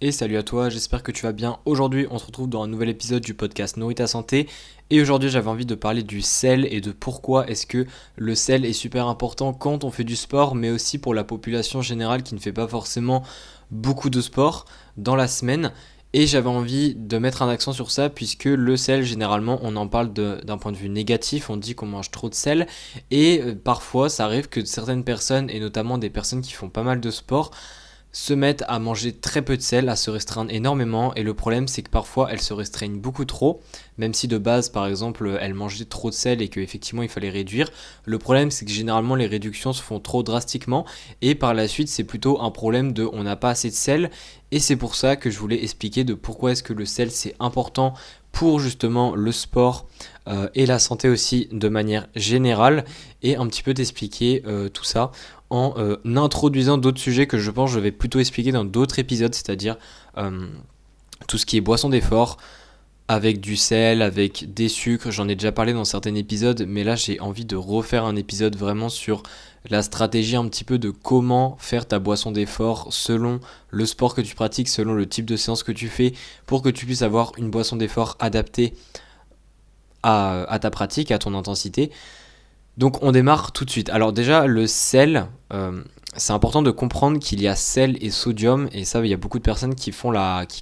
et salut à toi, j'espère que tu vas bien. Aujourd'hui, on se retrouve dans un nouvel épisode du podcast Nourris ta santé. Et aujourd'hui, j'avais envie de parler du sel et de pourquoi est-ce que le sel est super important quand on fait du sport, mais aussi pour la population générale qui ne fait pas forcément beaucoup de sport dans la semaine. Et j'avais envie de mettre un accent sur ça puisque le sel, généralement, on en parle d'un point de vue négatif, on dit qu'on mange trop de sel. Et parfois, ça arrive que certaines personnes, et notamment des personnes qui font pas mal de sport, se mettent à manger très peu de sel, à se restreindre énormément, et le problème c'est que parfois elles se restreignent beaucoup trop, même si de base par exemple elles mangeaient trop de sel et qu'effectivement il fallait réduire. Le problème c'est que généralement les réductions se font trop drastiquement et par la suite c'est plutôt un problème de on n'a pas assez de sel, et c'est pour ça que je voulais expliquer de pourquoi est-ce que le sel c'est important pour justement le sport et la santé aussi de manière générale, et un petit peu t'expliquer tout ça en introduisant d'autres sujets que je pense je vais plutôt expliquer dans d'autres épisodes, c'est-à-dire tout ce qui est boisson d'effort, avec du sel, avec des sucres, j'en ai déjà parlé dans certains épisodes, mais là j'ai envie de refaire un épisode vraiment sur la stratégie un petit peu de comment faire ta boisson d'effort selon le sport que tu pratiques, selon le type de séance que tu fais, pour que tu puisses avoir une boisson d'effort adaptée à ta pratique, à ton intensité. Donc on démarre tout de suite. Alors déjà le sel, c'est important de comprendre qu'il y a sel et sodium, et ça il y a beaucoup de personnes qui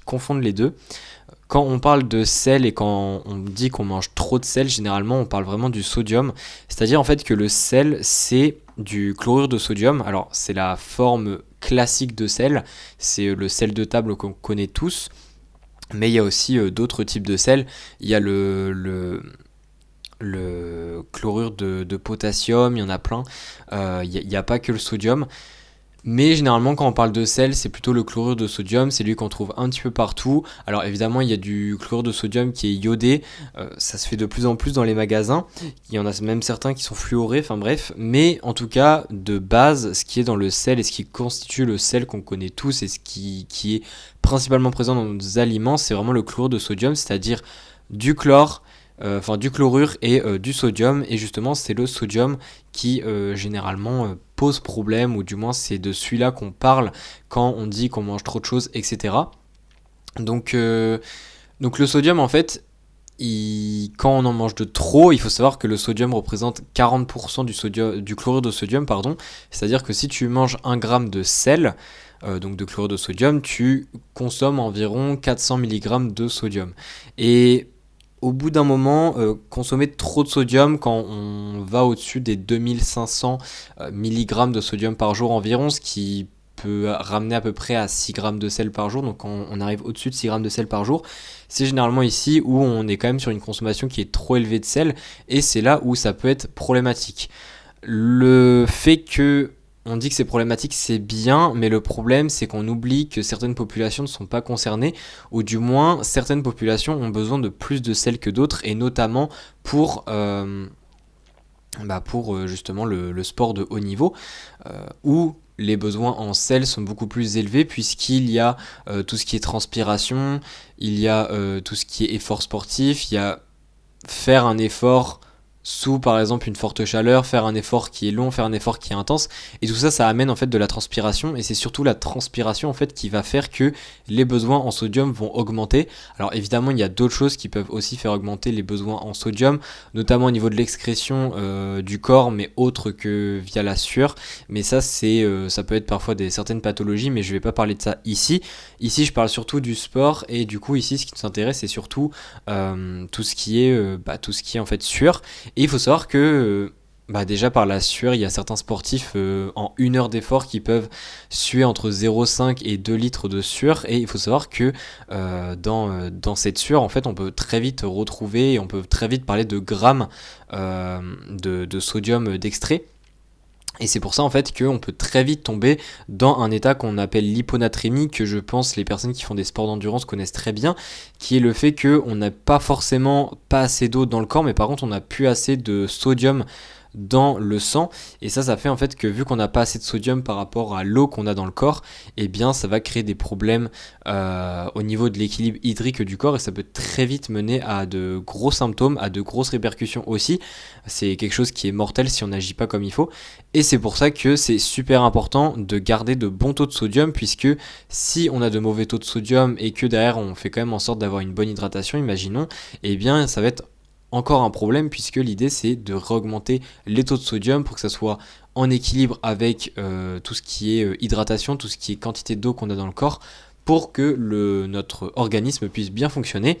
confondent les deux. Quand on parle de sel et quand on dit qu'on mange trop de sel, généralement on parle vraiment du sodium. C'est-à-dire en fait que le sel c'est du chlorure de sodium. Alors c'est la forme classique de sel, c'est le sel de table qu'on connaît tous. Mais il y a aussi d'autres types de sel. Il y a le chlorure de potassium, il y en a plein. Il n'y a pas que le sodium. Mais généralement quand on parle de sel, c'est plutôt le chlorure de sodium, c'est lui qu'on trouve un petit peu partout. Alors évidemment il y a du chlorure de sodium qui est iodé, ça se fait de plus en plus dans les magasins, il y en a même certains qui sont fluorés, enfin bref. Mais en tout cas de base, ce qui est dans le sel et ce qui constitue le sel qu'on connaît tous et ce qui est principalement présent dans nos aliments, c'est vraiment le chlorure de sodium, c'est-à-dire du chlore, du chlorure et du sodium, et justement c'est le sodium qui généralement pose problème, ou du moins c'est de celui-là qu'on parle quand on dit qu'on mange trop de choses, etc. Donc le sodium en fait, quand on en mange de trop, il faut savoir que le sodium représente 40% du chlorure de sodium, pardon. C'est-à-dire que si tu manges 1 gramme de sel, donc de chlorure de sodium, tu consommes environ 400 mg de sodium. Et au bout d'un moment, consommer trop de sodium, quand on va au-dessus des 2500 mg de sodium par jour environ, ce qui peut ramener à peu près à 6 grammes de sel par jour, donc quand on arrive au-dessus de 6 grammes de sel par jour, c'est généralement ici où on est quand même sur une consommation qui est trop élevée de sel, et c'est là où ça peut être problématique. Le fait que on dit que c'est problématique, c'est bien, mais le problème c'est qu'on oublie que certaines populations ne sont pas concernées, ou du moins certaines populations ont besoin de plus de sel que d'autres, et notamment pour justement le sport de haut niveau, où les besoins en sel sont beaucoup plus élevés, puisqu'il y a tout ce qui est transpiration, il y a tout ce qui est effort sportif, il y a faire un effort sous par exemple une forte chaleur, faire un effort qui est long, faire un effort qui est intense, et tout ça, ça amène en fait de la transpiration, et c'est surtout la transpiration en fait qui va faire que les besoins en sodium vont augmenter. Alors évidemment il y a d'autres choses qui peuvent aussi faire augmenter les besoins en sodium, notamment au niveau de l'excrétion du corps, mais autre que via la sueur, mais ça ça peut être parfois certaines pathologies, mais je vais pas parler de ça ici. Ici je parle surtout du sport, et du coup ici ce qui nous intéresse c'est surtout tout ce qui est en fait sueur. Et il faut savoir que déjà par la sueur, il y a certains sportifs en 1 heure d'effort qui peuvent suer entre 0,5 et 2 litres de sueur, et il faut savoir que dans cette sueur en fait on peut très vite retrouver, et on peut très vite parler de grammes de sodium d'extrait. Et c'est pour ça en fait qu'on peut très vite tomber dans un état qu'on appelle l'hyponatrémie, que je pense les personnes qui font des sports d'endurance connaissent très bien, qui est le fait qu'on n'a pas forcément pas assez d'eau dans le corps, mais par contre on n'a plus assez de sodium dans le sang, et ça fait en fait que vu qu'on n'a pas assez de sodium par rapport à l'eau qu'on a dans le corps, eh bien ça va créer des problèmes au niveau de l'équilibre hydrique du corps, et ça peut très vite mener à de gros symptômes, à de grosses répercussions aussi. C'est quelque chose qui est mortel si on n'agit pas comme il faut, et c'est pour ça que c'est super important de garder de bons taux de sodium, puisque si on a de mauvais taux de sodium et que derrière on fait quand même en sorte d'avoir une bonne hydratation, imaginons, eh bien ça va être encore un problème, puisque l'idée c'est de réaugmenter les taux de sodium pour que ça soit en équilibre avec tout ce qui est hydratation, tout ce qui est quantité d'eau qu'on a dans le corps, pour que notre organisme puisse bien fonctionner,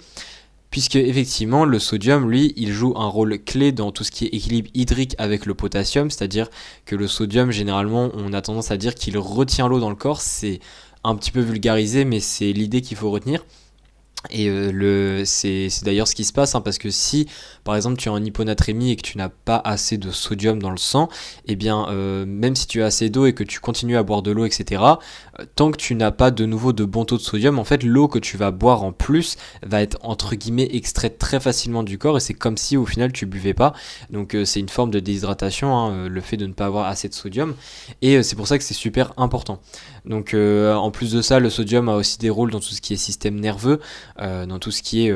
puisque effectivement le sodium, lui, il joue un rôle clé dans tout ce qui est équilibre hydrique avec le potassium, c'est-à-dire que le sodium, généralement, on a tendance à dire qu'il retient l'eau dans le corps. C'est un petit peu vulgarisé, mais c'est l'idée qu'il faut retenir. Et c'est d'ailleurs ce qui se passe, parce que si par exemple tu es en hyponatrémie et que tu n'as pas assez de sodium dans le sang, eh bien même si tu as assez d'eau et que tu continues à boire de l'eau, etc., tant que tu n'as pas de nouveau de bon taux de sodium, en fait l'eau que tu vas boire en plus va être entre guillemets extraite très facilement du corps, et c'est comme si au final tu buvais pas. Donc c'est une forme de déshydratation, le fait de ne pas avoir assez de sodium, et c'est pour ça que c'est super important. Donc en plus de ça, le sodium a aussi des rôles dans tout ce qui est système nerveux, dans tout ce qui est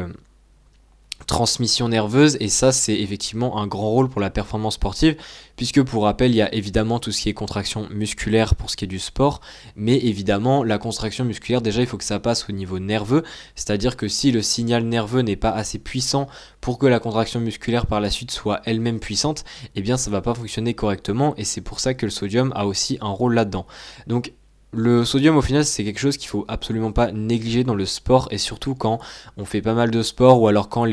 transmission nerveuse, et ça c'est effectivement un grand rôle pour la performance sportive, puisque pour rappel il y a évidemment tout ce qui est contraction musculaire pour ce qui est du sport, mais évidemment la contraction musculaire, déjà il faut que ça passe au niveau nerveux, c'est-à-dire que si le signal nerveux n'est pas assez puissant pour que la contraction musculaire par la suite soit elle-même puissante, eh bien ça va pas fonctionner correctement, et c'est pour ça que le sodium a aussi un rôle là-dedans. Donc le sodium au final c'est quelque chose qu'il faut absolument pas négliger dans le sport, et surtout quand on fait pas mal de sport, ou alors quand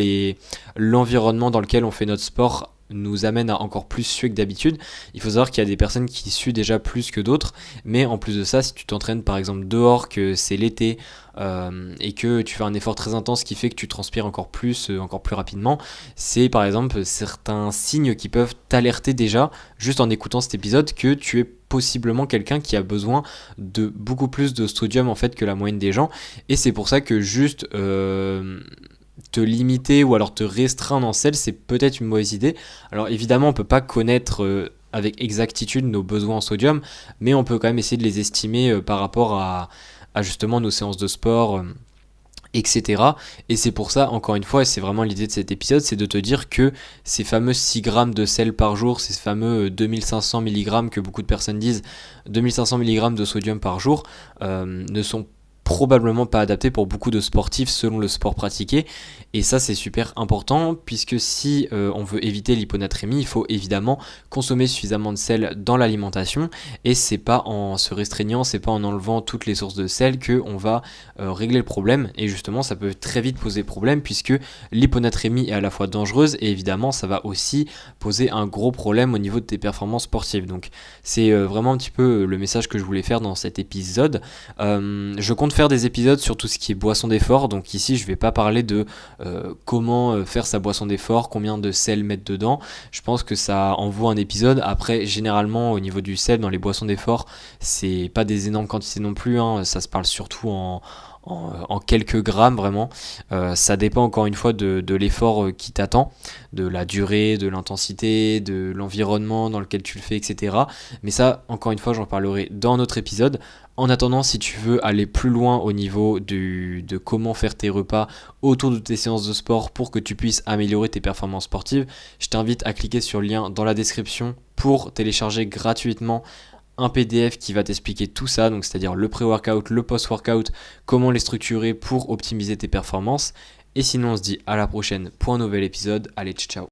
l'environnement dans lequel on fait notre sport nous amène à encore plus suer que d'habitude. Il faut savoir qu'il y a des personnes qui suent déjà plus que d'autres, mais en plus de ça, si tu t'entraînes par exemple dehors, que c'est l'été, et que tu fais un effort très intense qui fait que tu transpires encore plus rapidement, c'est par exemple certains signes qui peuvent t'alerter déjà, juste en écoutant cet épisode, que tu es possiblement quelqu'un qui a besoin de beaucoup plus de sodium en fait que la moyenne des gens, et c'est pour ça que juste te limiter ou alors te restreindre en sel, c'est peut-être une mauvaise idée. Alors évidemment on peut pas connaître avec exactitude nos besoins en sodium, mais on peut quand même essayer de les estimer par rapport à justement nos séances de sport, etc. Et c'est pour ça, encore une fois, et c'est vraiment l'idée de cet épisode, c'est de te dire que ces fameux 6 grammes de sel par jour, ces fameux 2500 mg que beaucoup de personnes disent, 2500 mg de sodium par jour, ne sont probablement pas adapté pour beaucoup de sportifs selon le sport pratiqué, et ça c'est super important, puisque si on veut éviter l'hyponatrémie, il faut évidemment consommer suffisamment de sel dans l'alimentation, et c'est pas en se restreignant, c'est pas en enlevant toutes les sources de sel que on va régler le problème, et justement ça peut très vite poser problème, puisque l'hyponatrémie est à la fois dangereuse, et évidemment ça va aussi poser un gros problème au niveau de tes performances sportives. Donc c'est vraiment un petit peu le message que je voulais faire dans cet épisode. Je compte faire des épisodes sur tout ce qui est boisson d'effort, donc ici je vais pas parler de comment faire sa boisson d'effort, combien de sel mettre dedans. Je pense que ça en vaut un épisode. Après généralement au niveau du sel dans les boissons d'effort, c'est pas des énormes quantités non plus, ça se parle surtout en quelques grammes vraiment. Ça dépend encore une fois de l'effort qui t'attend, de la durée, de l'intensité, de l'environnement dans lequel tu le fais, etc. Mais ça, encore une fois, j'en parlerai dans un autre épisode. En attendant, si tu veux aller plus loin au niveau de comment faire tes repas autour de tes séances de sport pour que tu puisses améliorer tes performances sportives, je t'invite à cliquer sur le lien dans la description pour télécharger gratuitement un PDF qui va t'expliquer tout ça, donc c'est-à-dire le pré-workout, le post-workout, comment les structurer pour optimiser tes performances. Et sinon on se dit à la prochaine pour un nouvel épisode. Allez, ciao.